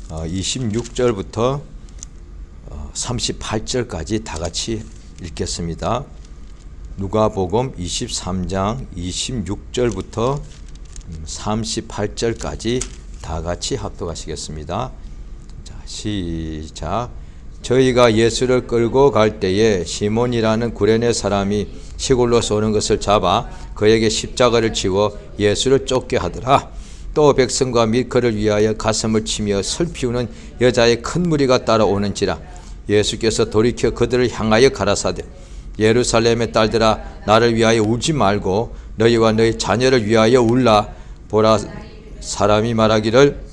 26절부터 38절까지 다 같이 읽겠습니다. 누가복음 23장 26절부터 38절까지 다 같이 합독하시겠습니다. 자, 시작. 저희가 예수를 끌고 갈 때에 시몬이라는 구레네 사람이 시골로서 오는 것을 잡아 그에게 십자가를 지워 예수를 쫓게 하더라. 또 백성과 및 그를 위하여 가슴을 치며 슬피우는 여자의 큰 무리가 따라오는지라. 예수께서 돌이켜 그들을 향하여 가라사대 예루살렘의 딸들아, 나를 위하여 울지 말고 너희와 너희 자녀를 위하여 울라. 보라, 사람이 말하기를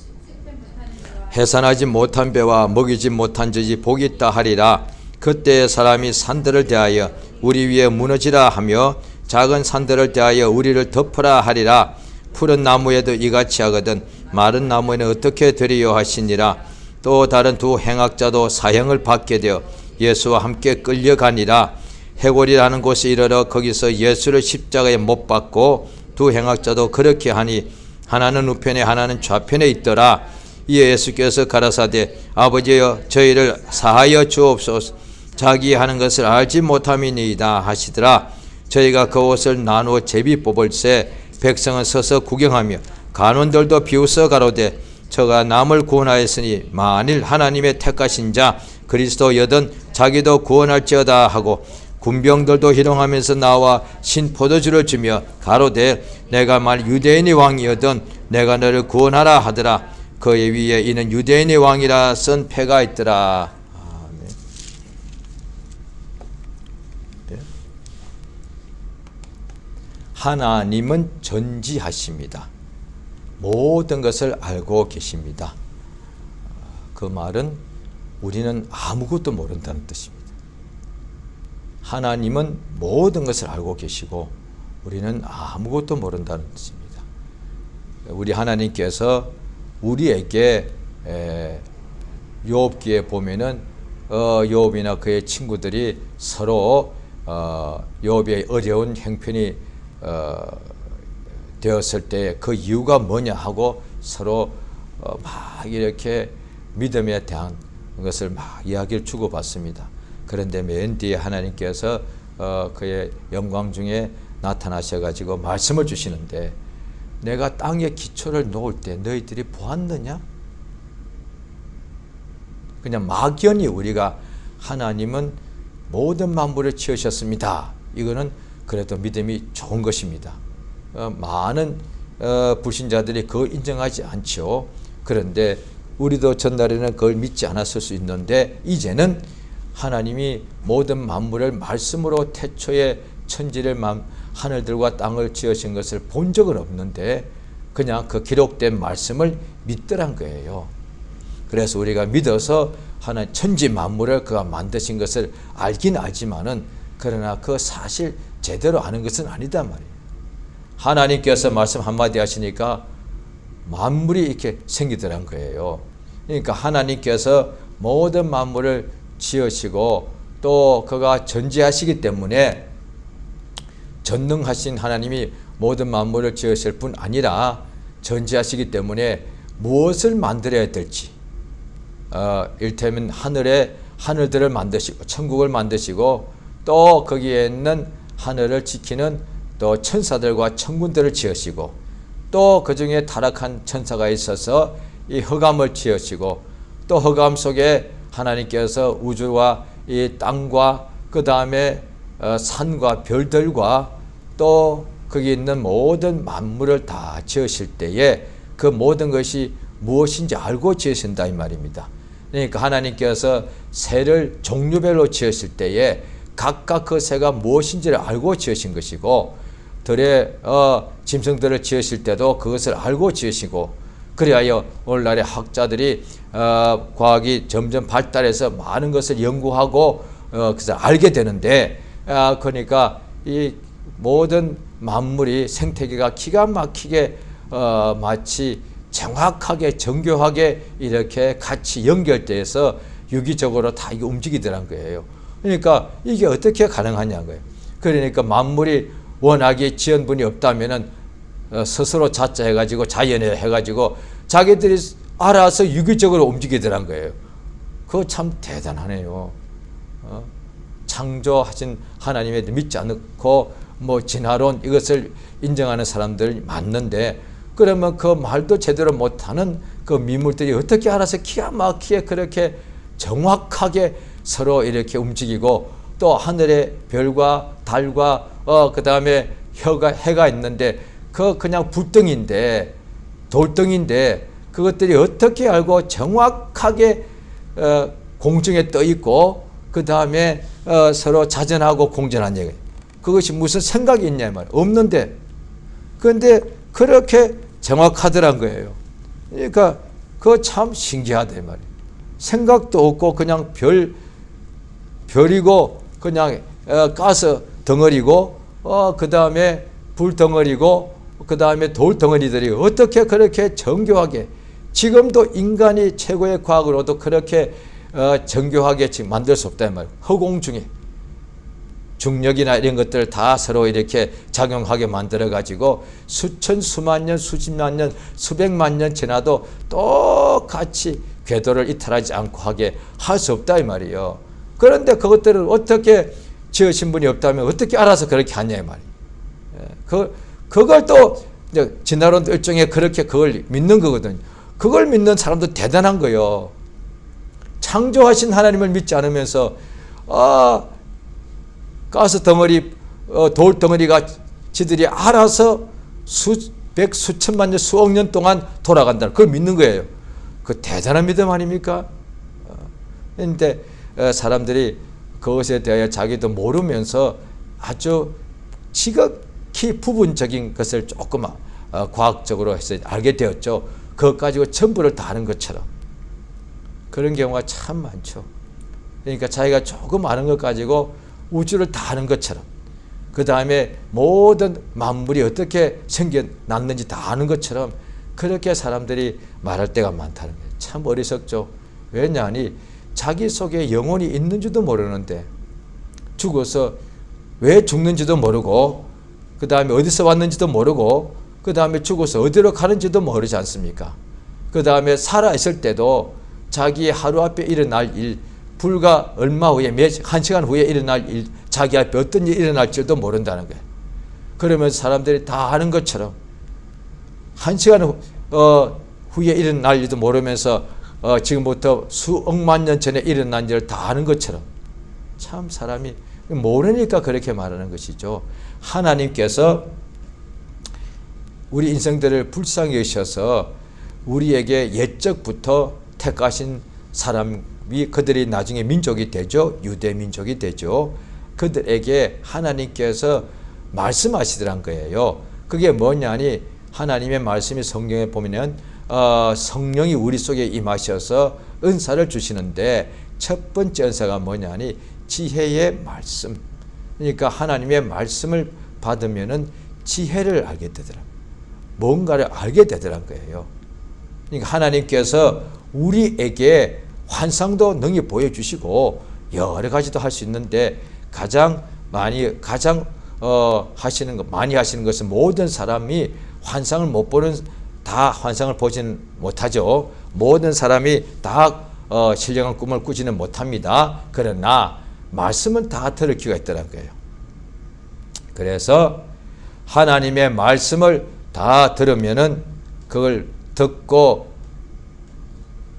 해산하지 못한 배와 먹이지 못한 젖이 복이 있다 하리라. 그때 사람이 산들을 대하여 우리 위에 무너지라 하며 작은 산들을 대하여 우리를 덮으라 하리라. 푸른 나무에도 이같이 하거든 마른 나무에는 어떻게 되리요 하시니라. 또 다른 두 행악자도 사형을 받게 되어 예수와 함께 끌려가니라. 해골이라는 곳에 이르러 거기서 예수를 십자가에 못 박고 두 행악자도 그렇게 하니 하나는 우편에 하나는 좌편에 있더라. 이에 예수께서 가라사대 아버지여 저희를 사하여 주옵소서. 자기 하는 것을 알지 못함이니이다 하시더라. 저희가 그 옷을 나누어 제비 뽑을새 백성은 서서 구경하며 간원들도 비웃어 가로되 저가 남을 구원하였으니 만일 하나님의 택하신 자 그리스도여든 자기도 구원할지어다 하고 군병들도 희롱하면서 나와 신포도주를 주며 가로되 내가 만일 유대인의 왕이여든 내가 너를 구원하라 하더라. 그의 위에 이는 유대인의 왕이라 쓴 패가 있더라. 아멘. 네. 하나님은 전지하십니다. 모든 것을 알고 계십니다. 그 말은 우리는 아무것도 모른다는 뜻입니다. 하나님은 모든 것을 알고 계시고 우리는 아무것도 모른다는 뜻입니다. 우리 하나님께서 우리에게 욥기에 보면은 욥이나 그의 친구들이 서로 욥의 어려운 형편이 되었을 때 그 이유가 뭐냐 하고 서로 막 이렇게 믿음에 대한 것을 막 이야기를 주고받습니다. 그런데 맨 뒤에 하나님께서 그의 영광 중에 나타나셔가지고 말씀을 주시는데 내가 땅에 기초를 놓을 때 너희들이 보았느냐? 그냥 막연히 우리가 하나님은 모든 만물을 지으셨습니다. 이거는 그래도 믿음이 좋은 것입니다. 많은 불신자들이 그걸 인정하지 않죠. 그런데 우리도 전날에는 그걸 믿지 않았을 수 있는데 이제는 하나님이 모든 만물을 말씀으로 태초에 천지를 하늘들과 땅을 지으신 것을 본 적은 없는데 그냥 그 기록된 말씀을 믿더란 거예요. 그래서 우리가 믿어서 하나님 천지 만물을 그가 만드신 것을 알긴 알지만은 그러나 그 사실 제대로 아는 것은 아니다 말이에요. 하나님께서 말씀 한마디 하시니까 만물이 이렇게 생기더란 거예요. 그러니까 하나님께서 모든 만물을 지으시고 또 그가 전지하시기 때문에 전능하신 하나님이 모든 만물을 지으실 뿐 아니라 전지하시기 때문에 무엇을 만들어야 될지 일테면 하늘들을 만드시고 천국을 만드시고 또 거기에 있는 하늘을 지키는 또 천사들과 천군들을 지으시고 또 그 중에 타락한 천사가 있어서 이 흑암을 지으시고 또 흑암 속에 하나님께서 우주와 이 땅과 그 다음에 산과 별들과 또 거기 있는 모든 만물을 다 지으실 때에 그 모든 것이 무엇인지 알고 지으신다 이 말입니다. 그러니까 하나님께서 새를 종류별로 지으실 때에 각각 그 새가 무엇인지를 알고 지으신 것이고 들의 짐승들을 지으실 때도 그것을 알고 지으시고 그리하여 오늘날의 학자들이 과학이 점점 발달해서 많은 것을 연구하고 그래서 알게 되는데 그러니까 이 모든 만물이 생태계가 기가 막히게 마치 정확하게 정교하게 이렇게 같이 연결돼서 유기적으로 다 이게 움직이더란 거예요. 그러니까 이게 어떻게 가능하냐는 거예요. 그러니까 만물이 워낙에 지은 분이 없다면은 스스로 자자해가지고 자연에 해가지고 자기들이 알아서 유기적으로 움직이더란 거예요. 그거 참 대단하네요. 창조하신 하나님에 믿지 않고 뭐 진화론 이것을 인정하는 사람들 맞는데, 그러면 그 말도 제대로 못하는 그 미물들이 어떻게 알아서 기가 막히게 그렇게 정확하게 서로 이렇게 움직이고, 또 하늘의 별과 달과 그 다음에 해가 있는데 그 그냥 불덩인데 돌덩인데 그것들이 어떻게 알고 정확하게 공중에 떠 있고 그 다음에 서로 자전하고 공전한 얘기예요. 그것이 무슨 생각이 있냐 말 없는데, 그런데 그렇게 정확하더란 거예요. 그러니까 그거 참 신기하다 말이에요. 생각도 없고 그냥 별이고 그냥 가스 덩어리고 그 다음에 불 덩어리고 그 다음에 돌 덩어리들이 어떻게 그렇게 정교하게, 지금도 인간이 최고의 과학으로도 그렇게 정교하게 지금 만들 수 없단 말이에요. 허공 중에 중력이나 이런 것들을 다 서로 이렇게 작용하게 만들어 가지고 수천 수만 년 수십만 년 수백만 년 지나도 똑같이 궤도를 이탈하지 않고 하게 할 수 없다 이 말이에요. 그런데 그것들을 어떻게 지으신 분이 없다면 어떻게 알아서 그렇게 하냐 이 말이에요. 그걸 또 진화론 일종의 그렇게 그걸 믿는 거거든요. 그걸 믿는 사람도 대단한 거예요. 창조하신 하나님을 믿지 않으면서 가스 덩어리, 돌 덩어리가 지들이 알아서 수백, 수천만 년, 수억 년 동안 돌아간다. 그걸 믿는 거예요. 그 대단한 믿음 아닙니까? 그런데 사람들이 그것에 대하여 자기도 모르면서 아주 지극히 부분적인 것을 조금 과학적으로 해서 알게 되었죠. 그것 가지고 전부를 다 아는 것처럼. 그런 경우가 참 많죠. 그러니까 자기가 조금 아는 것 가지고 우주를 다 아는 것처럼, 그 다음에 모든 만물이 어떻게 생겨났는지 다 아는 것처럼 그렇게 사람들이 말할 때가 많다는 거예요. 참 어리석죠. 왜냐하니 자기 속에 영혼이 있는지도 모르는데, 죽어서 왜 죽는지도 모르고 그 다음에 어디서 왔는지도 모르고 그 다음에 죽어서 어디로 가는지도 모르지 않습니까? 그 다음에 살아있을 때도 자기의 하루 앞에 일어날 일, 불과 얼마 후에 한 시간 후에 일어날 일, 자기 앞에 어떤 일이 일어날지도 모른다는 거예요. 그러면 사람들이 다 아는 것처럼 한 시간 후에 일어날 일도 모르면서 지금부터 수억만 년 전에 일어난 일을 다 아는 것처럼, 참 사람이 모르니까 그렇게 말하는 것이죠. 하나님께서 우리 인생들을 불쌍히 여기셔서 우리에게 옛적부터 택하신 사람이, 그들이 나중에 민족이 되죠. 유대 민족이 되죠. 그들에게 하나님께서 말씀하시더란 거예요. 그게 뭐냐니, 하나님의 말씀이 성경에 보면은 성령이 우리 속에 임하셔서 은사를 주시는데, 첫 번째 은사가 뭐냐니 지혜의 말씀. 그러니까 하나님의 말씀을 받으면은 지혜를 알게 되더라. 뭔가를 알게 되더란 거예요. 그러니까 하나님께서 우리에게 환상도 능히 보여주시고 여러 가지도 할 수 있는데, 가장 많이 하시는 것은 모든 사람이 환상을 못 보는, 다 환상을 보지는 못하죠. 모든 사람이 다 신령한 꿈을 꾸지는 못합니다. 그러나 말씀은 다 들을 기회가 있더란 거예요. 그래서 하나님의 말씀을 다 들으면은, 그걸 듣고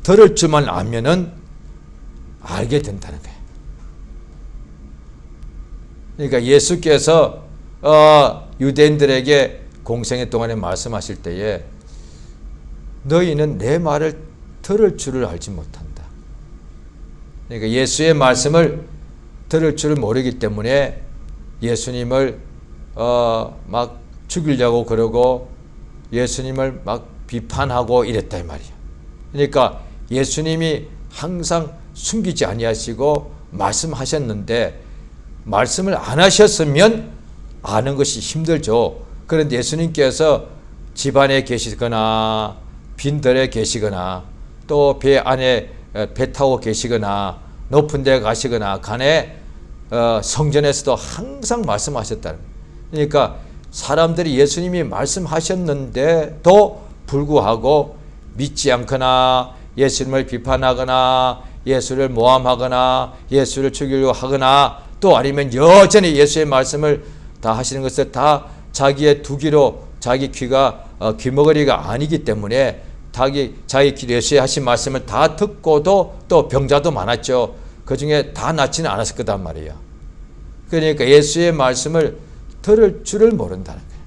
들을 줄만 알면은 알게 된다는 거예요. 그러니까 예수께서 유대인들에게 공생애 동안에 말씀하실 때에 너희는 내 말을 들을 줄을 알지 못한다. 그러니까 예수의 말씀을 들을 줄을 모르기 때문에 예수님을 막 죽이려고 그러고 예수님을 막 비판하고 이랬다 이 말이에요. 그러니까 예수님이 항상 숨기지 아니하시고 말씀하셨는데, 말씀을 안 하셨으면 아는 것이 힘들죠. 그런데 예수님께서 집안에 계시거나 빈들에 계시거나 또 배 안에 배 타고 계시거나 높은 데 가시거나 간에 성전에서도 항상 말씀하셨다는 거예요. 그러니까 사람들이 예수님이 말씀하셨는데도 불구하고 믿지 않거나 예수님을 비판하거나 예수를 모함하거나 예수를 죽이려고 하거나 또 아니면 여전히 예수의 말씀을 다 하시는 것을 다 자기의 두기로 자기 귀가 귀머거리가 아니기 때문에 자기 예수의 하신 말씀을 다 듣고도 또 병자도 많았죠. 그 중에 다 낫지는 않았을 거단 말이에요. 그러니까 예수의 말씀을 들을 줄을 모른다는 거예요.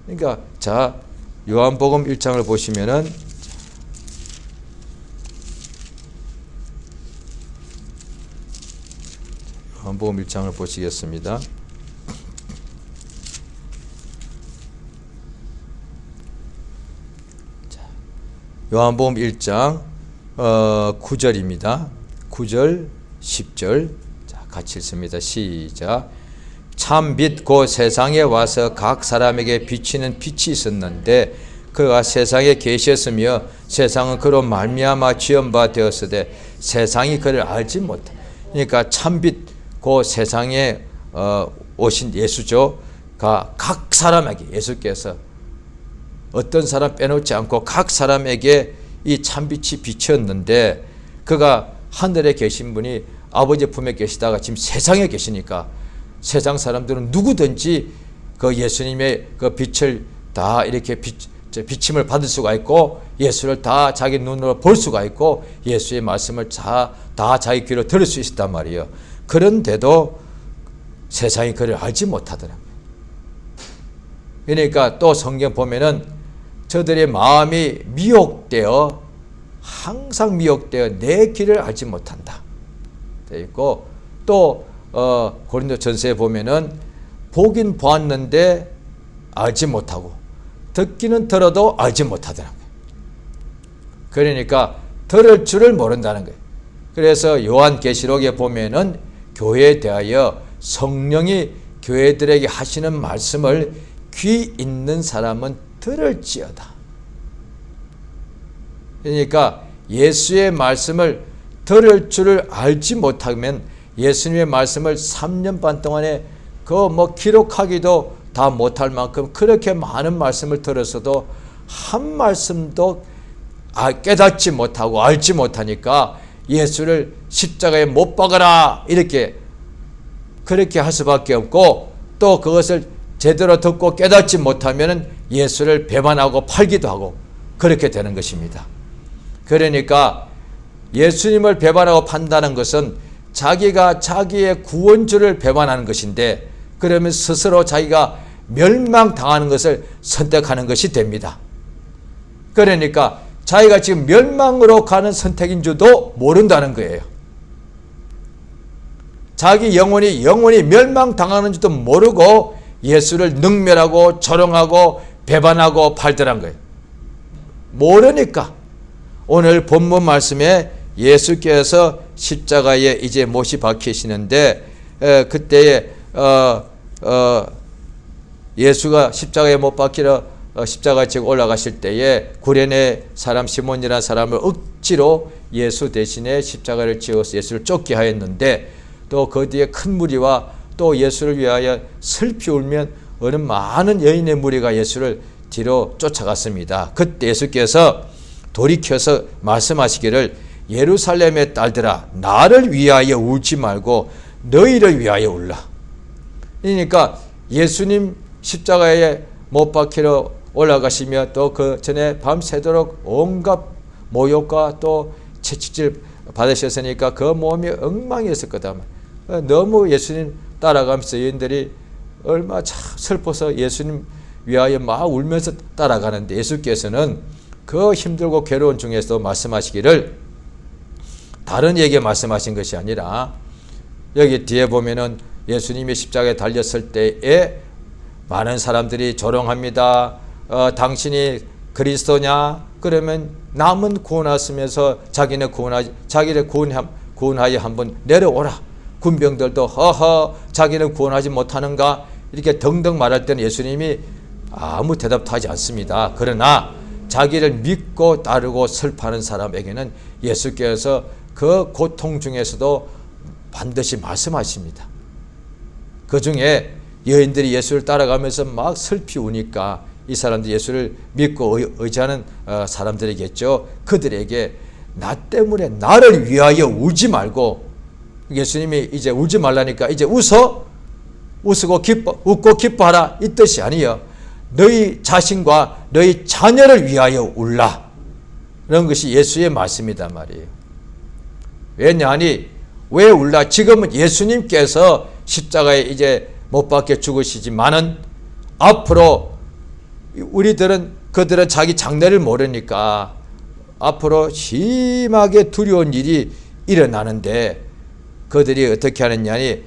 그러니까 자 요한복음 1장을 보시면은 요한복음 1장을 보시겠습니다. 요한복음 1장 9절입니다. 9절 10절 자, 같이 읽습니다. 시작. 참 빛 곧 세상에 와서 각 사람에게 비치는 빛이 있었는데 그가 세상에 계셨으며 세상은 그로 말미암아 지은 바 되었으되 세상이 그를 알지 못해. 그러니까 참 빛 곧 세상에 오신 예수죠. 각 사람에게 예수께서 어떤 사람 빼놓지 않고 각 사람에게 이 참빛이 비쳤는데 그가 하늘에 계신 분이 아버지 품에 계시다가 지금 세상에 계시니까 세상 사람들은 누구든지 그 예수님의 그 빛을 다 이렇게 비침을 받을 수가 있고 예수를 다 자기 눈으로 볼 수가 있고 예수의 말씀을 다 자기 귀로 들을 수 있었단 말이에요. 그런데도 세상이 그를 알지 못하더라고요. 그러니까 또 성경 보면은 저들의 마음이 미혹되어 항상 미혹되어 내 길을 알지 못한다 되어 있고 또 고린도전서에 보면은 보긴 보았는데 알지 못하고 듣기는 들어도 알지 못하더라고요. 그러니까 들을 줄을 모른다는 거예요. 그래서 요한계시록에 보면은 교회에 대하여 성령이 교회들에게 하시는 말씀을 귀 있는 사람은 들을지어다. 그러니까 예수의 말씀을 들을 줄을 알지 못하면 예수님의 말씀을 3년 반 동안에 기록하기도 다 못할 만큼 그렇게 많은 말씀을 들었어도 한 말씀도 깨닫지 못하고 알지 못하니까 예수를 십자가에 못 박아라 그렇게 할 수밖에 없고 또 그것을 제대로 듣고 깨닫지 못하면 예수를 배반하고 팔기도 하고 그렇게 되는 것입니다. 그러니까 예수님을 배반하고 판다는 것은 자기가 자기의 구원주를 배반하는 것인데 그러면 스스로 자기가 멸망당하는 것을 선택하는 것이 됩니다. 그러니까 자기가 지금 멸망으로 가는 선택인 줄도 모른다는 거예요. 자기 영혼이 멸망당하는 줄도 모르고 예수를 능멸하고 조롱하고 배반하고 팔더란 거예요. 모르니까 오늘 본문 말씀에 예수께서 십자가에 이제 못이 박히시는데 그때에 예수가 십자가에 못 박히러 십자가에 지고 올라가실 때에 구레네 사람 시몬이라는 사람을 억지로 예수 대신에 십자가를 지어서 예수를 쫓게 하였는데 또 그 뒤에 큰 무리와 또 예수를 위하여 슬피 울면 어느 많은 여인의 무리가 예수를 뒤로 쫓아갔습니다. 그때 예수께서 돌이켜서 말씀하시기를 예루살렘의 딸들아 나를 위하여 울지 말고 너희를 위하여 울라. 그러니까 예수님 십자가에 못 박히러 올라가시며 또 그 전에 밤새도록 온갖 모욕과 또 채찍질 받으셨으니까 그 몸이 엉망이었을 거다. 너무 예수님 따라가면서 여인들이 얼마나 참 슬퍼서 예수님 위하여 막 울면서 따라가는데 예수께서는 그 힘들고 괴로운 중에서 말씀하시기를 다른 얘기 말씀하신 것이 아니라 여기 뒤에 보면은 예수님이 십자가에 달렸을 때에 많은 사람들이 조롱합니다. 당신이 그리스도냐? 그러면 남은 구원하시면서 자기를 구원하여 한번 내려오라. 군병들도 허허 자기는 구원하지 못하는가? 이렇게 등등 말할 때는 예수님이 아무 대답도 하지 않습니다. 그러나 자기를 믿고 따르고 슬퍼하는 사람에게는 예수께서 그 고통 중에서도 반드시 말씀하십니다. 그 중에 여인들이 예수를 따라가면서 막 슬피 우니까 이 사람들이 예수를 믿고 의지하는 사람들이겠죠. 그들에게 나 때문에 나를 위하여 울지 말고, 예수님이 이제 울지 말라니까 이제 웃고 기뻐하라 이 뜻이 아니에요. 너희 자신과 너희 자녀를 위하여 울라, 그런 것이 예수의 말씀이단 말이에요. 왜냐하니 왜 울라? 지금은 예수님께서 십자가에 이제 못 박혀 죽으시지만은 앞으로 그들은 자기 장래를 모르니까 앞으로 심하게 두려운 일이 일어나는데, 그들이 어떻게 하느냐니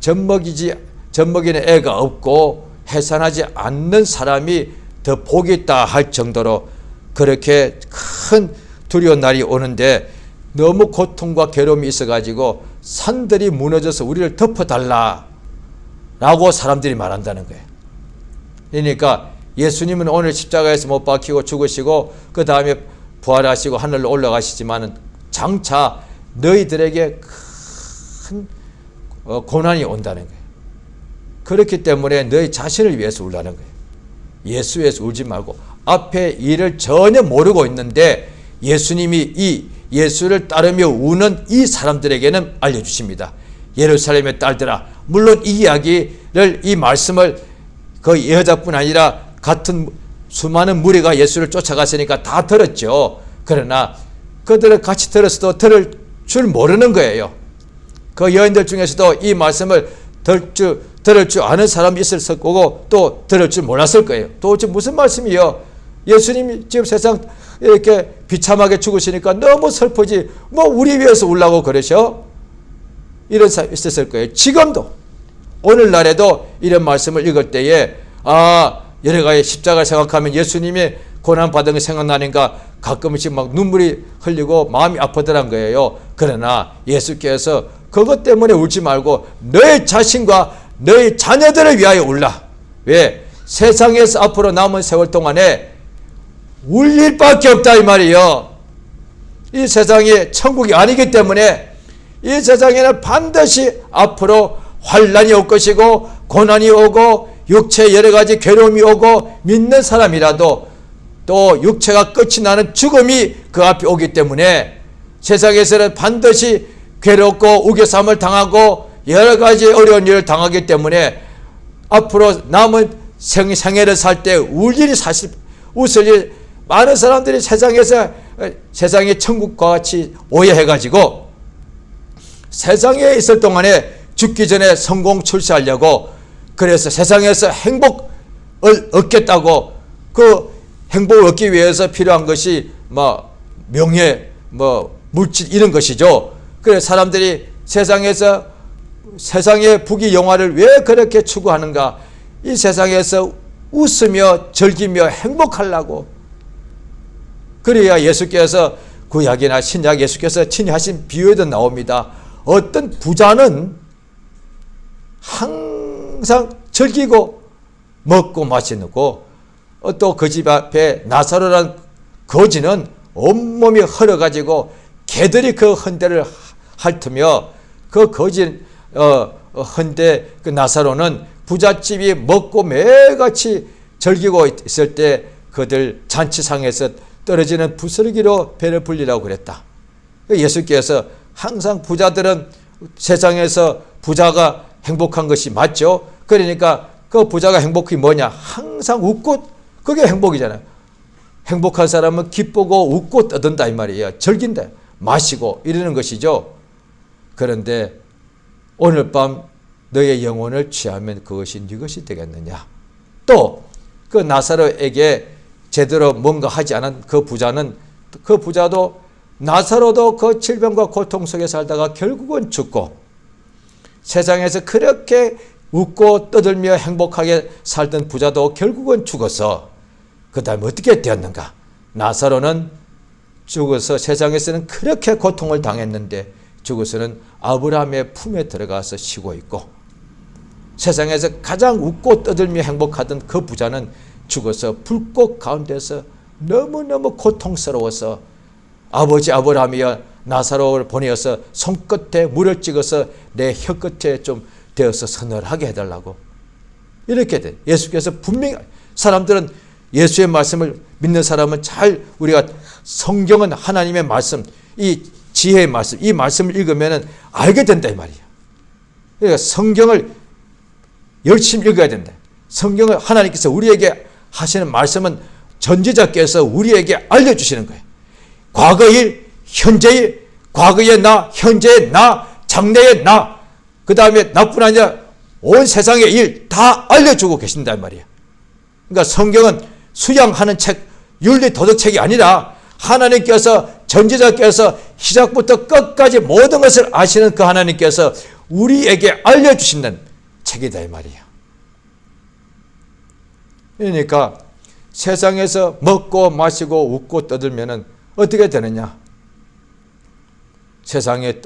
젖먹이는 애가 없고 해산하지 않는 사람이 더 복이 있다 할 정도로 그렇게 큰 두려운 날이 오는데, 너무 고통과 괴로움이 있어가지고 산들이 무너져서 우리를 덮어달라 라고 사람들이 말한다는 거예요. 그러니까 예수님은 오늘 십자가에서 못 박히고 죽으시고 그 다음에 부활하시고 하늘로 올라가시지만은 장차 너희들에게 큰 고난이 온다는 거예요. 그렇기 때문에 너희 자신을 위해서 울라는 거예요. 예수 위해서 울지 말고, 앞에 일을 전혀 모르고 있는데 예수님이 이 예수를 따르며 우는 이 사람들에게는 알려주십니다. 예루살렘의 딸들아, 물론 이 이야기를, 이 말씀을 그 여자뿐 아니라 같은 수많은 무리가 예수를 쫓아갔으니까 다 들었죠. 그러나 그들을 같이 들었어도 들을 줄 모르는 거예요. 그 여인들 중에서도 이 말씀을 들을 줄 아는 사람이 있을 거고 또 들을 줄 몰랐을 거예요. 도대체 무슨 말씀이요? 예수님이 지금 세상 이렇게 비참하게 죽으시니까 너무 슬프지 뭐 우리 위해서 울라고 그러셔? 이런 사람이 있었을 거예요. 지금도 오늘날에도 이런 말씀을 읽을 때에 여러 가지 십자가를 생각하면 예수님이 고난받은 게 생각나니까 가끔씩 막 눈물이 흘리고 마음이 아프더란 거예요. 그러나 예수께서 그것 때문에 울지 말고 너의 자신과 너의 자녀들을 위하여 울라. 왜? 세상에서 앞으로 남은 세월 동안에 울 일밖에 없다 이 말이에요. 이 세상이 천국이 아니기 때문에 이 세상에는 반드시 앞으로 환난이 올 것이고 고난이 오고 육체에 여러 가지 괴로움이 오고 믿는 사람이라도 또 육체가 끝이 나는 죽음이 그 앞에 오기 때문에 세상에서는 반드시 괴롭고 우겨쌈을 당하고 여러 가지 어려운 일을 당하기 때문에 앞으로 남은 생애를 살 때 울 일이 사실 웃을 일, 많은 사람들이 세상에서 세상의 천국과 같이 오해해가지고 세상에 있을 동안에 죽기 전에 성공 출세하려고 그래서 세상에서 행복을 얻겠다고, 그 행복을 얻기 위해서 필요한 것이 명예, 물질 이런 것이죠. 그래서 사람들이 세상의 부귀 영화를 왜 그렇게 추구하는가? 이 세상에서 웃으며 즐기며 행복하려고. 그래야 예수께서 구약이나 신약 예수께서 친히 하신 비유에도 나옵니다. 어떤 부자는 항상 즐기고 먹고 마시고, 또 그 집 앞에 나사로라는 거지는 온몸이 헐어가지고 개들이 그 헌대를 핥으며 그 거지 헌대 그 나사로는 부잣집이 먹고 매일같이 즐기고 있을 때 그들 잔치상에서 떨어지는 부스러기로 배를 불리라고 그랬다. 예수께서 항상 부자들은 세상에서 부자가 행복한 것이 맞죠. 그러니까 그 부자가 행복이 뭐냐? 항상 웃고, 그게 행복이잖아요. 행복한 사람은 기쁘고 웃고 떠든다 이 말이에요. 즐긴다, 마시고 이러는 것이죠. 그런데 오늘 밤 너의 영혼을 취하면 그것이 네 것이 되겠느냐? 또 그 나사로에게 제대로 뭔가 하지 않은 그 부자도 나사로도 그 질병과 고통 속에 살다가 결국은 죽고, 세상에서 그렇게 웃고 떠들며 행복하게 살던 부자도 결국은 죽어서 그 다음에 어떻게 되었는가? 나사로는 죽어서 세상에서는 그렇게 고통을 당했는데 죽어서는 아브라함의 품에 들어가서 쉬고 있고, 세상에서 가장 웃고 떠들며 행복하던 그 부자는 죽어서 불꽃 가운데서 너무너무 고통스러워서 아버지 아브라함이여 나사로를 보내어서 손끝에 물을 찍어서 내 혀끝에 좀 대어서 서늘하게 해달라고. 이렇게 돼. 예수께서 분명히, 사람들은 예수의 말씀을 믿는 사람은 잘 우리가 성경은 하나님의 말씀, 이 지혜의 말씀, 이 말씀을 읽으면 알게 된다 이 말이에요. 그러니까 성경을 열심히 읽어야 된다. 성경을 하나님께서 우리에게 하시는 말씀은 전지자께서 우리에게 알려주시는 거예요. 과거의 일, 현재의 일, 과거의 나, 현재의 나, 장래의 나, 그 다음에 나뿐 아니라 온 세상의 일 다 알려주고 계신단 말이에요. 그러니까 성경은 수양하는 책, 윤리 도덕책이 아니라 하나님께서 전지자께서 시작부터 끝까지 모든 것을 아시는 그 하나님께서 우리에게 알려주시는 책이다 이 말이에요. 그러니까 세상에서 먹고 마시고 웃고 떠들면 어떻게 되느냐? 세상에서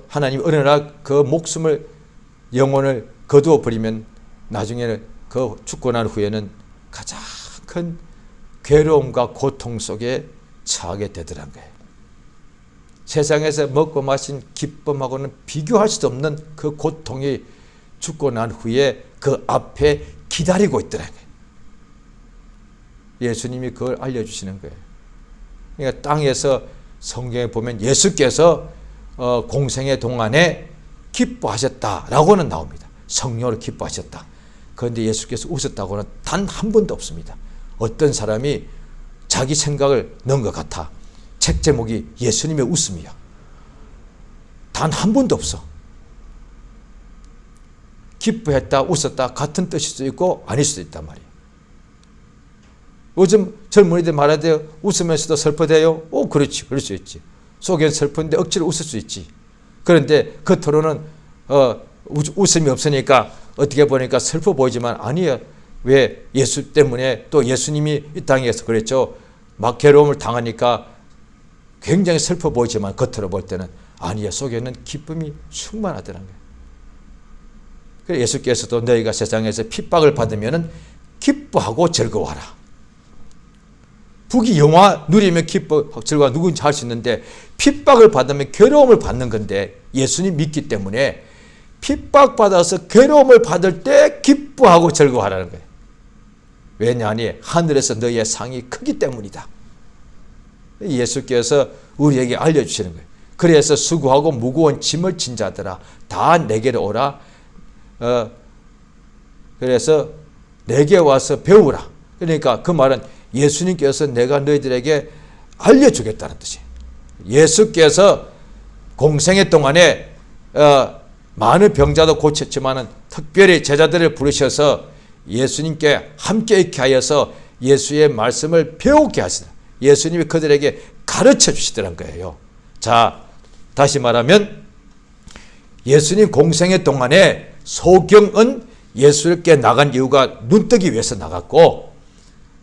하나님 어느 날 그 목숨을 영혼을 거두어 버리면 나중에는 그 죽고 난 후에는 가장 큰 괴로움과 고통 속에 처하게 되더란 거예요. 세상에서 먹고 마신 기쁨하고는 비교할 수 없는 그 고통이 죽고 난 후에 그 앞에 기다리고 있더란 거예요. 예수님이 그걸 알려주시는 거예요. 그러니까 땅에서 성경에 보면 예수께서 공생의 동안에 기뻐하셨다라고는 나옵니다. 성령으로 기뻐하셨다. 그런데 예수께서 웃었다고는 단 한 번도 없습니다. 어떤 사람이 자기 생각을 넣은 것 같아. 책 제목이 예수님의 웃음이야. 단 한 번도 없어. 기뻐했다, 웃었다 같은 뜻일 수도 있고 아닐 수도 있단 말이에요. 요즘 젊은이들 말하대요. 웃으면서도 슬퍼대요. 오, 그렇지. 그럴 수 있지. 속엔 슬픈데 억지로 웃을 수 있지. 그런데 겉으로는 웃음이 없으니까 어떻게 보니까 슬퍼 보이지만 아니에요. 왜? 예수 때문에 또 예수님이 이 땅에서 그랬죠. 막 괴로움을 당하니까 굉장히 슬퍼 보이지만 겉으로 볼 때는 아니에요. 속에는 기쁨이 충만하더라는 거예요. 그래서 예수께서도 너희가 세상에서 핍박을 받으면 기뻐하고 즐거워하라. 북이 영화 누리면 기뻐 즐거워 누군지 할 수 있는데 핍박을 받으면 괴로움을 받는 건데 예수님 믿기 때문에 핍박받아서 괴로움을 받을 때 기뻐하고 즐거워하라는 거예요. 왜냐하니 하늘에서 너희의 상이 크기 때문이다. 예수께서 우리에게 알려주시는 거예요. 그래서 수고하고 무거운 짐을 진 자들아 다 내게로 오라. 그래서 내게 와서 배우라. 그러니까 그 말은 예수님께서 내가 너희들에게 알려주겠다는 뜻이에요. 예수께서 공생애 동안에 많은 병자도 고쳤지만 특별히 제자들을 부르셔서 예수님께 함께 있게 하여서 예수의 말씀을 배우게 하시다. 예수님이 그들에게 가르쳐 주시더란 거예요. 자, 다시 말하면 예수님 공생애 동안에 소경은 예수께 나간 이유가 눈뜨기 위해서 나갔고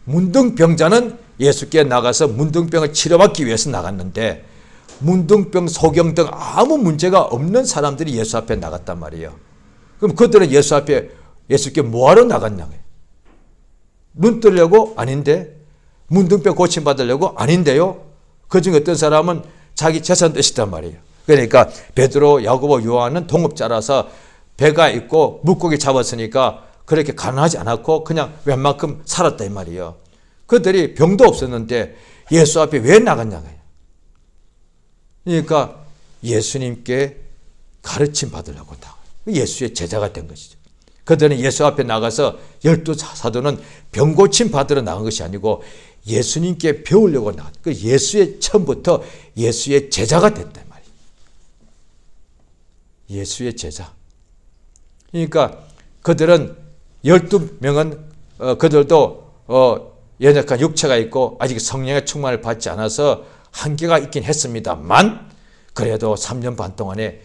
문둥병자는 예수께 나가서 문둥병을 치료받기 위해서 나갔는데 문둥병, 소경 등 아무 문제가 없는 사람들이 예수 앞에 나갔단 말이에요. 그럼 그들은 예수 앞에 예수께 뭐하러 나갔냐고요. 눈 뜨려고? 아닌데. 문둥병 고침받으려고? 아닌데요. 그중에 어떤 사람은 자기 재산 뜻이단 말이에요. 그러니까 베드로, 야고보, 요한은 동업자라서 배가 있고 물고기 잡았으니까 그렇게 가난하지 않았고 그냥 웬만큼 살았다 이 말이에요. 그들이 병도 없었는데 예수 앞에 왜 나갔냐고요. 그러니까 예수님께 가르침 받으려고 예수의 제자가 된 것이죠. 그들은 예수 앞에 나가서 12사도는 병고침 받으러 나간 것이 아니고 예수님께 배우려고 나갔. 그 예수의 처음부터 예수의 제자가 됐단 말이에요. 예수의 제자. 그러니까 그들은 12명은 그들도 연약한 육체가 있고 아직 성령의 충만을 받지 않아서 한계가 있긴 했습니다만 그래도 3년 반 동안에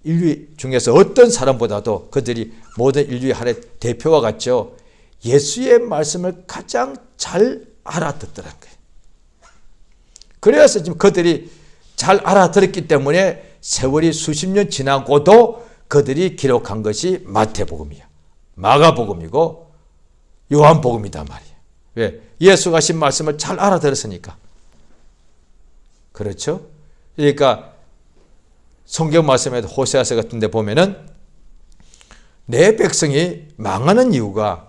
인류 중에서 어떤 사람보다도 그들이 모든 인류의 하나의 대표와 같죠. 예수의 말씀을 가장 잘 알아듣더라는 거예요. 그래서 지금 그들이 잘 알아들었기 때문에 세월이 수십 년 지나고도 그들이 기록한 것이 마태복음이야. 마가복음이고 요한복음이단 말이에요. 왜? 예수가 하신 말씀을 잘 알아들었으니까. 그렇죠? 그러니까 성경 말씀에도 호세아서 같은 데 보면은 내 백성이 망하는 이유가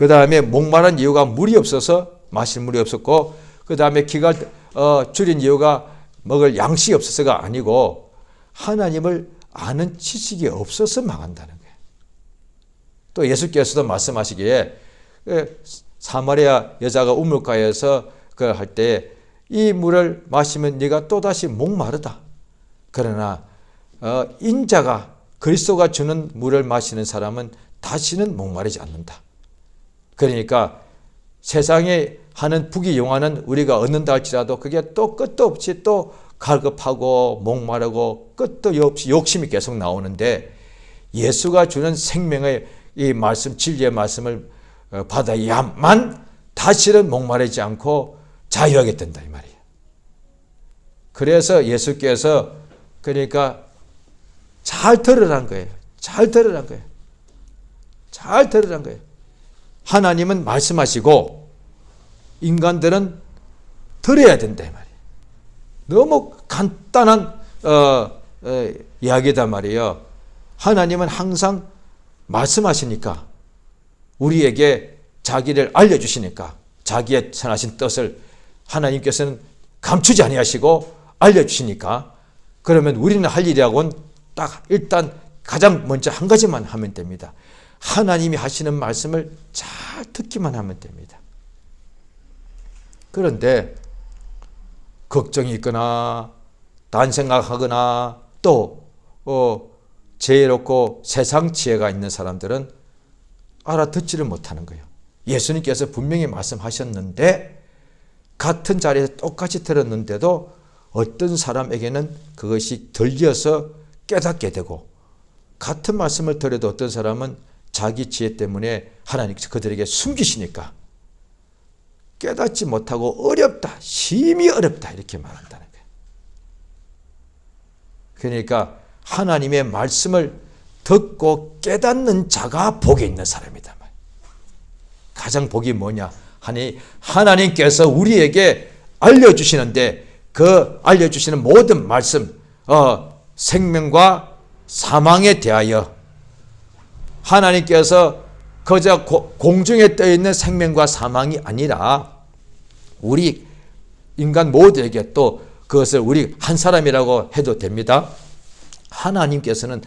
그 다음에 목마른 이유가 물이 없어서 마실 물이 없었고, 그 다음에 기가 줄인 이유가 먹을 양식이 없어서가 아니고 하나님을 아는 지식이 없어서 망한다는 거예요. 또 예수께서도 말씀하시기에 사마리아 여자가 우물가에서 그 할 때 이 물을 마시면 네가 또다시 목마르다. 그러나 인자가 그리스도가 주는 물을 마시는 사람은 다시는 목마르지 않는다. 그러니까 세상에 하는 부귀영화는 우리가 얻는다 할지라도 그게 또 끝도 없이 또 갈급하고 목마르고 끝도 없이 욕심이 계속 나오는데, 예수가 주는 생명의 이 말씀, 진리의 말씀을 받아야만 다시는 목마르지 않고 자유하게 된다 이 말이에요. 그래서 예수께서 그러니까 잘 들으란 거예요. 잘 들으란 거예요. 잘 들으란 거예요. 하나님은 말씀하시고 인간들은 들어야 된다 이 말이에요. 너무 간단한 이야기다 말이에요. 하나님은 항상 말씀하시니까, 우리에게 자기를 알려주시니까, 자기의 선하신 뜻을 하나님께서는 감추지 아니하시고 알려주시니까, 그러면 우리는 할 일이라고는 딱 일단 가장 먼저 한 가지만 하면 됩니다. 하나님이 하시는 말씀을 잘 듣기만 하면 됩니다. 그런데 걱정이 있거나 딴 생각하거나 또 지혜롭고 세상 지혜가 있는 사람들은 알아듣지를 못하는 거예요. 예수님께서 분명히 말씀하셨는데, 같은 자리에서 똑같이 들었는데도 어떤 사람에게는 그것이 들려서 깨닫게 되고, 같은 말씀을 들어도 어떤 사람은 자기 지혜 때문에 하나님께서 그들에게 숨기시니까 깨닫지 못하고 어렵다, 심히 어렵다 이렇게 말한다는 거예요. 그러니까 하나님의 말씀을 듣고 깨닫는 자가 복이 있는 사람이다. 가장 복이 뭐냐? 하나님께서 우리에게 알려주시는데, 그 알려주시는 모든 말씀, 생명과 사망에 대하여 하나님께서 그저 공중에 떠있는 생명과 사망이 아니라 우리 인간 모두에게, 또 그것을 우리 한 사람이라고 해도 됩니다. 하나님께서는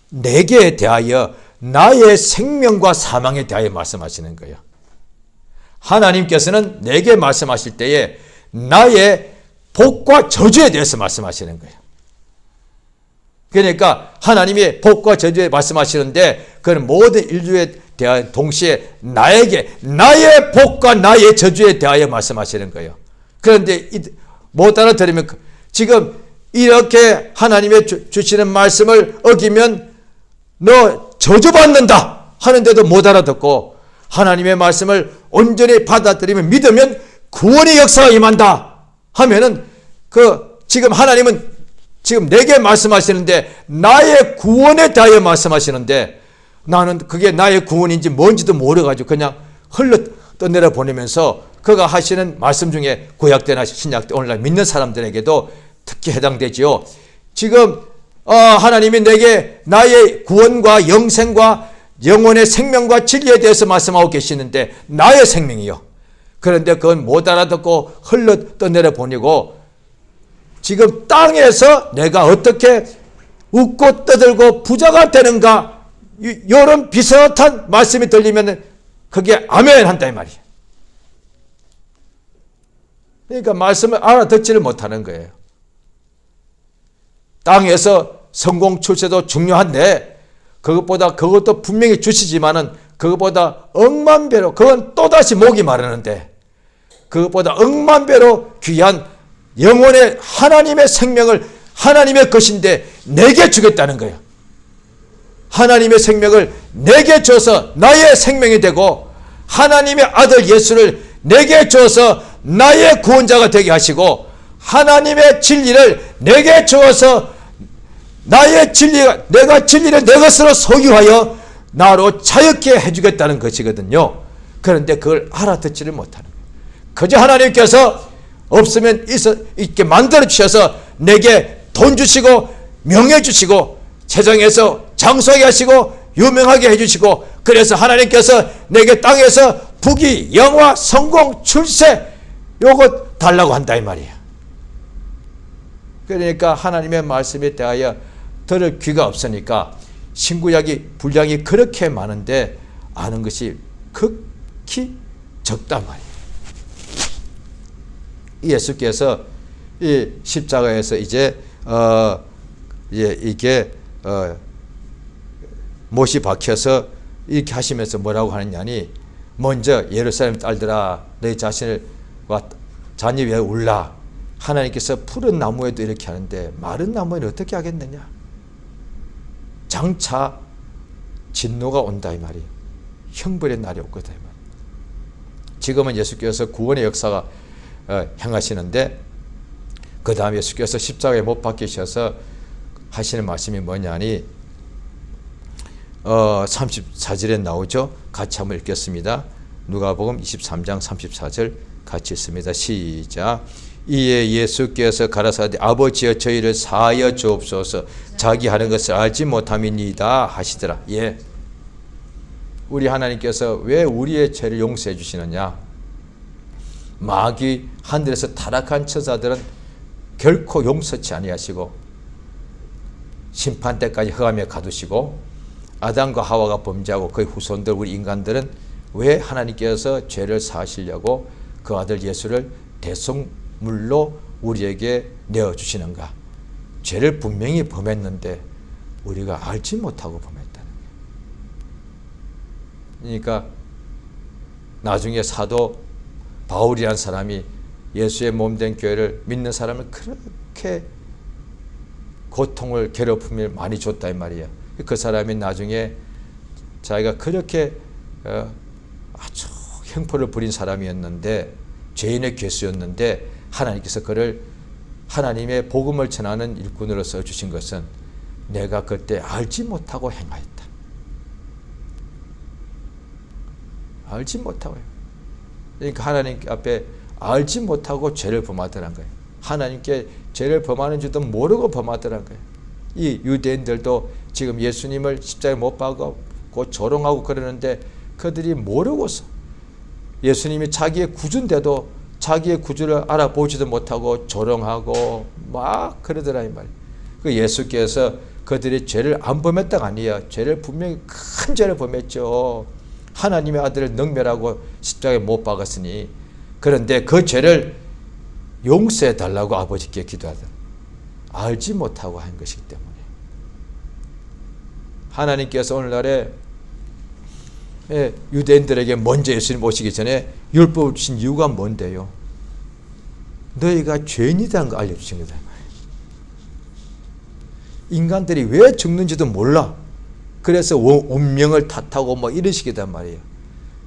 내게 대하여 나의 생명과 사망에 대하여 말씀하시는 거예요. 하나님께서는 내게 말씀하실 때에 나의 복과 저주에 대해서 말씀하시는 거예요. 그러니까 하나님이 복과 저주에 말씀하시는데, 그는 모든 인류에 대한 동시에 나에게 나의 복과 나의 저주에 대하여 말씀하시는 거예요. 그런데 못 알아들으면, 지금 이렇게 하나님의 주시는 말씀을 어기면 너 저주받는다 하는데도 못 알아듣고, 하나님의 말씀을 온전히 받아들이면, 믿으면 구원의 역사가 임한다 하면은, 지금 하나님은 지금 내게 말씀하시는데 나의 구원에 대하여 말씀하시는데, 나는 그게 나의 구원인지 뭔지도 모르가지고 그냥 흘러 떠내려 보내면서 그가 하시는 말씀 중에 구약때나 신약때 오늘날 믿는 사람들에게도 특히 해당되지요. 지금 하나님이 내게 나의 구원과 영생과 영혼의 생명과 진리에 대해서 말씀하고 계시는데, 나의 생명이요. 그런데 그건 못 알아듣고 흘러 떠내려 보내고, 지금 땅에서 내가 어떻게 웃고 떠들고 부자가 되는가, 이런 비슷한 말씀이 들리면 그게 아멘 한다 이 말이에요. 그러니까 말씀을 알아듣지를 못하는 거예요. 땅에서 성공 출세도 중요한데, 그것도 분명히 주시지만은 그것보다 억만 배로, 그건 또다시 목이 마르는데, 그것보다 억만 배로 귀한 영혼의 하나님의 생명을, 하나님의 것인데 내게 주겠다는 거예요. 하나님의 생명을 내게 줘서 나의 생명이 되고, 하나님의 아들 예수를 내게 줘서 나의 구원자가 되게 하시고, 하나님의 진리를 내게 주어서 나의 진리가, 내가 진리를 내 것으로 소유하여 나로 자유케 해주겠다는 것이거든요. 그런데 그걸 알아듣지를 못하는 거예요. 그저 하나님께서 없으면 있게 만들어 주셔서 내게 돈 주시고 명예 주시고 세상에서 장수하게 하시고 유명하게 해주시고, 그래서 하나님께서 내게 땅에서 부귀, 영화, 성공, 출세 요거 달라고 한다 이 말이에요. 그러니까 하나님의 말씀에 대하여 들을 귀가 없으니까 신구약이 분량이 그렇게 많은데 아는 것이 극히 적단 말이에요. 예수께서 이 십자가에서 이제 이게 못이 박혀서 이렇게 하시면서 뭐라고 하느냐니, 먼저 예루살렘 딸들아 너희 자신과 자녀 위에 울라. 하나님께서 푸른 나무에도 이렇게 하는데 마른 나무에는 어떻게 하겠느냐. 장차 진노가 온다 이 말이, 형벌의 날이 올 거다 이 말. 지금은 예수께서 구원의 역사가 행하시는데, 그 다음에 예수께서 십자가에 못 박히셔서 하시는 말씀이 뭐냐니 34절에 나오죠. 같이 한번 읽겠습니다. 누가복음 23장 34절 같이 읽습니다. 시작. 이에 예수께서 가라사대 아버지여 저희를 사하여 주옵소서, 자기 하는 것을 알지 못함이니이다 하시더라. 예, 우리 하나님께서 왜 우리의 죄를 용서해 주시느냐. 마귀 하늘에서 타락한 천사들은 결코 용서치 아니하시고 심판 때까지 흑암에 가두시고, 아담과 하와가 범죄하고 그의 후손들 우리 인간들은 왜 하나님께서 죄를 사하시려고 그 아들 예수를 대속물로 우리에게 내어주시는가. 죄를 분명히 범했는데 우리가 알지 못하고 범했다는 거예요. 그러니까 나중에 사도 바울이라는 사람이 예수의 몸된 교회를 믿는 사람을 그렇게 고통을, 괴롭힘을 많이 줬다 이 말이에요. 그 사람이 나중에 자기가 그렇게 아주 형포를 부린 사람이었는데, 죄인의 괴수였는데, 하나님께서 그를 하나님의 복음을 전하는 일꾼으로 써주신 것은 내가 그때 알지 못하고 행하였다. 알지 못하고요. 그러니까 하나님 앞에 알지 못하고 죄를 범하더란 거예요. 하나님께 죄를 범하는 줄도 모르고 범하더란 거예요. 이 유대인들도 지금 예수님을 십자가에 못 박고 조롱하고 그러는데 그들이 모르고서 예수님이 자기의 구주인데도 자기의 구주를 알아보지도 못하고 조롱하고 막 그러더라 이 말이에요. 그 예수께서 그들이 죄를 안 범했다가 아니에요. 죄를 분명히 큰 죄를 범했죠. 하나님의 아들을 능멸하고 십자가에 못 박았으니. 그런데 그 죄를 용서해 달라고 아버지께 기도하더라. 알지 못하고 한 것이기 때문에. 하나님께서 오늘날에 유대인들에게 먼저 예수님 오시기 전에 율법을 주신 이유가 뭔데요? 너희가 죄인이라는 거 알려주신 거다. 인간들이 왜 죽는지도 몰라. 그래서 운명을 탓하고 뭐 이런 식이단 말이에요.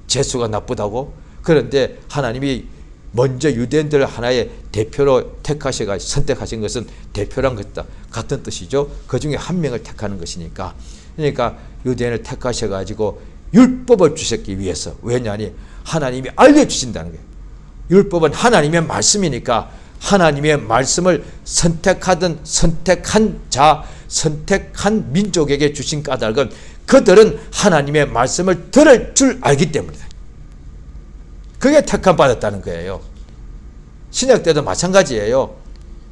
재수가 나쁘다고. 그런데 하나님이 먼저 유대인들을 하나의 대표로 택하셔가지고 선택하신 것은 대표란 것이다. 같은 뜻이죠. 그 중에 한 명을 택하는 것이니까. 그러니까 유대인을 택하셔가지고 율법을 주셨기 위해서. 왜냐하니 하나님이 알려주신다는 거예요. 율법은 하나님의 말씀이니까 하나님의 말씀을 선택하든 선택한 자, 선택한 민족에게 주신 까닭은 그들은 하나님의 말씀을 들을 줄 알기 때문이다. 그게 택함 받았다는 거예요. 신약 때도 마찬가지예요.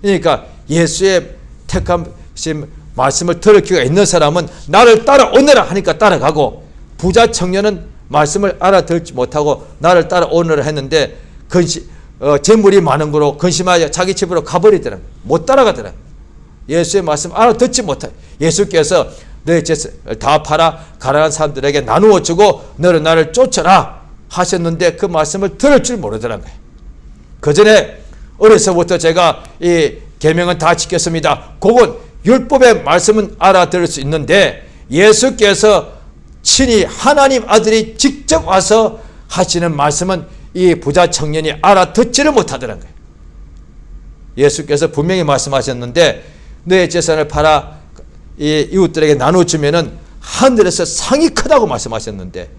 그러니까 예수의 택함신 말씀을 들을 기회가 있는 사람은 나를 따라오너라 하니까 따라가고, 부자 청년은 말씀을 알아듣지 못하고 나를 따라오너라 했는데 재물이 많은 거로 근심하여 자기 집으로 가버리더라. 못 따라가더라. 예수의 말씀 알아듣지 못해. 예수께서 너의 재산을 다 팔아 가난한 사람들에게 나누어 주고 너는 나를 쫓아라 하셨는데 그 말씀을 들을 줄 모르더란 거예요. 그 전에 어려서부터 제가 이 계명은 다 지켰습니다. 그건 율법의 말씀은 알아들을 수 있는데 예수께서 친히 하나님 아들이 직접 와서 하시는 말씀은 이 부자 청년이 알아듣지를 못하더란 거예요. 예수께서 분명히 말씀하셨는데 너의 재산을 팔아 이 이웃들에게 나눠주면은 하늘에서 상이 크다고 말씀하셨는데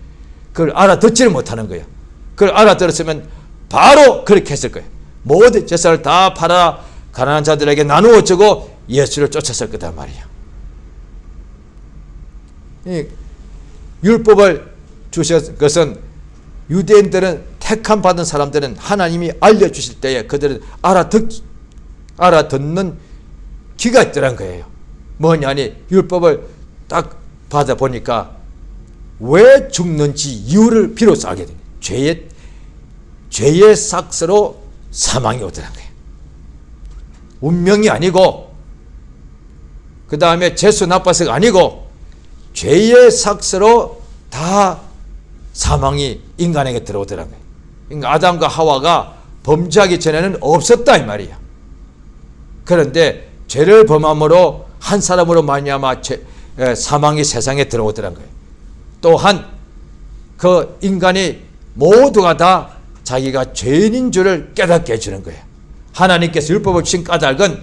그걸 알아듣지를 못하는 거예요. 그걸 알아들었으면 바로 그렇게 했을 거예요. 모든 재산을 다 팔아 가난한 자들에게 나누어 주고 예수를 쫓았을 거다 말이에요. 이 율법을 주신 것은 유대인들은 택함 받은 사람들은 하나님이 알려주실 때에 그들은 알아듣는 귀가 있더란 거예요. 뭐냐니 율법을 딱 받아보니까 왜 죽는지 이유를 비로소 알게 됩니다. 죄의 삭스로 사망이 오더란 거예요. 운명이 아니고 그 다음에 재수 나빠서가 아니고 죄의 삭스로 다 사망이 인간에게 들어오더란 거예요. 그러니까 아담과 하와가 범죄하기 전에는 없었다 이 말이야. 그런데 죄를 범함으로 한 사람으로 말미암아 사망이 세상에 들어오더란 거예요. 또한 그 인간이 모두가 다 자기가 죄인인 줄을 깨닫게 해주는 거예요. 하나님께서 율법을 주신 까닭은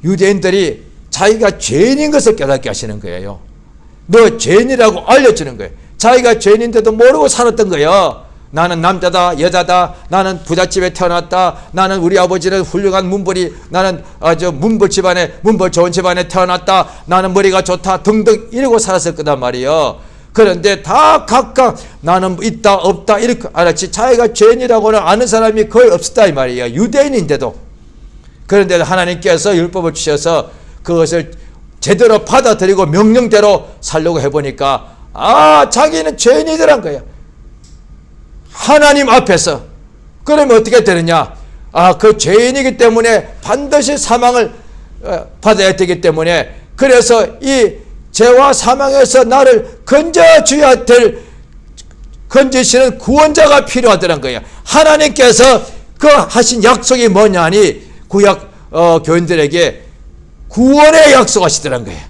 유대인들이 자기가 죄인인 것을 깨닫게 하시는 거예요. 너 죄인이라고 알려주는 거예요. 자기가 죄인인데도 모르고 살았던 거예요. 나는 남자다, 여자다, 나는 부잣집에 태어났다, 나는 우리 아버지는 훌륭한 문벌이, 나는 아주 문벌 좋은 집안에 태어났다, 나는 머리가 좋다 등등 이러고 살았을 거단 말이에요. 그런데 다 각각 나는 있다 없다 이렇게 알았지 자기가 죄인이라고는 아는 사람이 거의 없었다 이 말이에요. 유대인인데도. 그런데 하나님께서 율법을 주셔서 그것을 제대로 받아들이고 명령대로 살려고 해보니까 자기는 죄인이더란 거예요. 하나님 앞에서. 그러면 어떻게 되느냐? 그 죄인이기 때문에 반드시 사망을 받아야 되기 때문에 그래서 이 죄와 사망에서 나를 건져줘야 될 건지시는 구원자가 필요하더란 거예요. 하나님께서 그 하신 약속이 뭐냐니 구약 교인들에게 구원의 약속하시더란 거예요.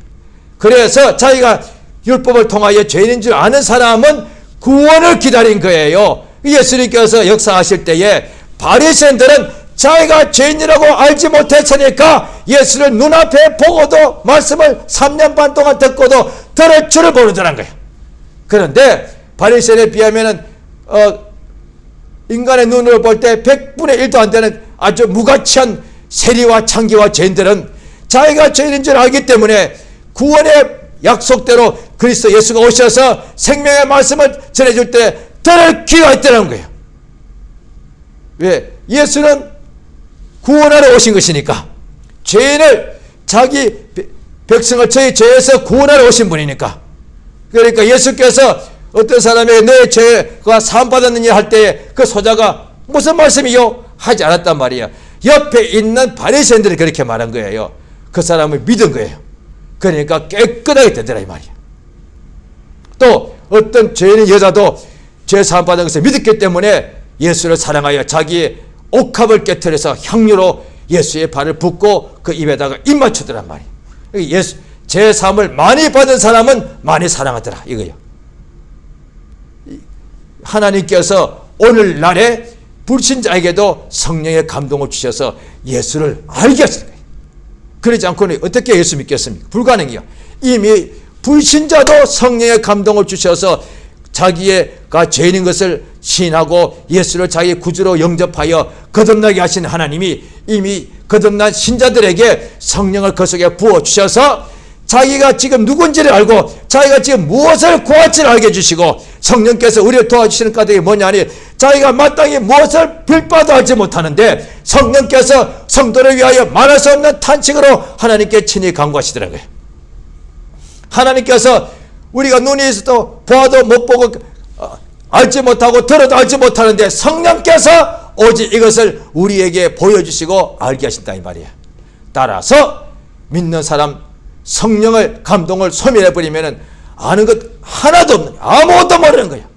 그래서 자기가 율법을 통하여 죄인인 줄 아는 사람은 구원을 기다린 거예요. 예수님께서 역사하실 때에 바리새인들은 자기가 죄인이라고 알지 못했으니까 예수를 눈앞에 보고도 말씀을 3년 반 동안 듣고도 들을 줄을 모르더란 거예요. 그런데 바리새인에 비하면 인간의 눈으로 볼 때 100분의 1도 안 되는 아주 무가치한 세리와 창기와 죄인들은 자기가 죄인인 줄 알기 때문에 구원의 약속대로 그리스도 예수가 오셔서 생명의 말씀을 전해줄 때 들을 귀가 있다는 거예요. 왜? 예수는 구원하러 오신 것이니까. 죄인을 자기 백성을 저희 죄에서 구원하러 오신 분이니까. 그러니까 예수께서 어떤 사람에게 너의 죄가 사함받았느냐 할 때에 그 소자가 무슨 말씀이요? 하지 않았단 말이야. 옆에 있는 바리새인들이 그렇게 말한 거예요. 그 사람을 믿은 거예요. 그러니까 깨끗하게 되더라 이 말이야. 또 어떤 죄인의 여자도 죄 사함받은 것을 믿었기 때문에 예수를 사랑하여 자기의 옥합을 깨트려서 향유로 예수의 발을 붓고 그 입에다가 입 맞추더란 말이에요. 죄 사함을 많이 받은 사람은 많이 사랑하더라 이거요. 하나님께서 오늘날에 불신자에게도 성령의 감동을 주셔서 예수를 알게 하시는 거예요. 그러지 않고는 어떻게 예수 믿겠습니까? 불가능해요. 이미 불신자도 성령의 감동을 주셔서 자기가 죄인인 것을 시인하고 예수를 자기 구주로 영접하여 거듭나게 하신 하나님이 이미 거듭난 신자들에게 성령을 그 속에 부어주셔서 자기가 지금 누군지를 알고 자기가 지금 무엇을 구할지를 알게 해주시고 성령께서 우리를 도와주시는 까닭이 뭐냐니 자기가 마땅히 무엇을 빌바도 알지 못하는데 성령께서 성도를 위하여 말할 수 없는 탄식으로 하나님께 친히 간구하시더라고요. 하나님께서 우리가 눈이 있어도 보아도 못 보고 알지 못하고 들어도 알지 못하는데 성령께서 오직 이것을 우리에게 보여주시고 알게 하신다 이 말이야. 따라서 믿는 사람 성령을 감동을 소멸해버리면 아는 것 하나도 없는 아무것도 모르는 거야.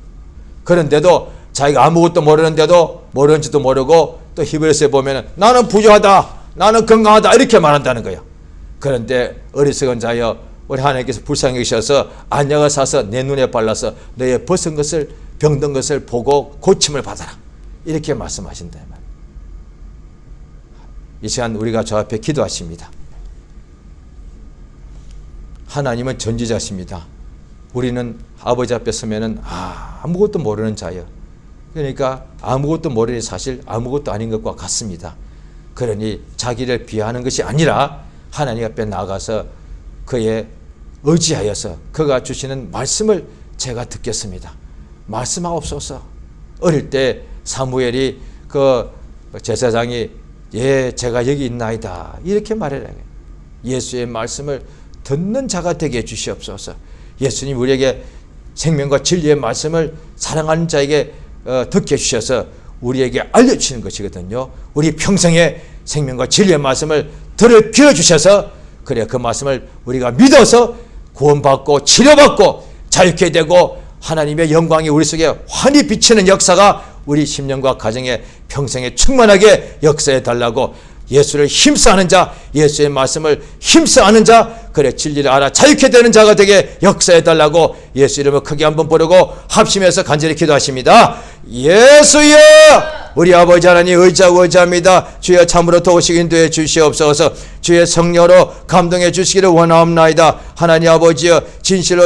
그런데도 자기가 아무것도 모르는데도 모르는지도 모르고 또 히브리서에 보면 나는 부유하다 나는 건강하다 이렇게 말한다는 거야. 그런데 어리석은 자여 우리 하나님께서 불쌍히 여기셔서 안약을 사서 내 눈에 발라서 너의 벗은 것을 병든 것을 보고 고침을 받아라 이렇게 말씀하신다. 이 시간 우리가 저 앞에 기도하십니다. 하나님은 전지자십니다. 우리는 아버지 앞에 서면은 아무것도 모르는 자여. 그러니까 아무것도 모르니 사실 아무것도 아닌 것과 같습니다. 그러니 자기를 비하하는 것이 아니라 하나님 앞에 나가서 그의 의지하여서 그가 주시는 말씀을 제가 듣겠습니다. 말씀하옵소서. 어릴 때 사무엘이 그 제사장이 예 제가 여기 있나이다 이렇게 말해라. 예수의 말씀을 듣는 자가 되게 해주시옵소서. 예수님 우리에게 생명과 진리의 말씀을 사랑하는 자에게 듣게 해주셔서 우리에게 알려주시는 것이거든요. 우리 평생에 생명과 진리의 말씀을 들을 기회 주셔서 그래 그 말씀을 우리가 믿어서 구원받고 치료받고 자유케 되고 하나님의 영광이 우리 속에 환히 비치는 역사가 우리 심령과 가정에 평생에 충만하게 역사해 달라고 예수를 힘써하는 자, 예수의 말씀을 힘써하는 자, 그래 진리를 알아 자유케 되는 자가 되게 역사해 달라고 예수 이름을 크게 한번 부르고 합심해서 간절히 기도하십니다. 예수여 우리 아버지 하나님 의지하고 의지합니다. 주여 참으로 도우시기 인도해 주시옵소서. 주의 성령으로 감동해 주시기를 원하옵나이다. 하나님 아버지여 진실로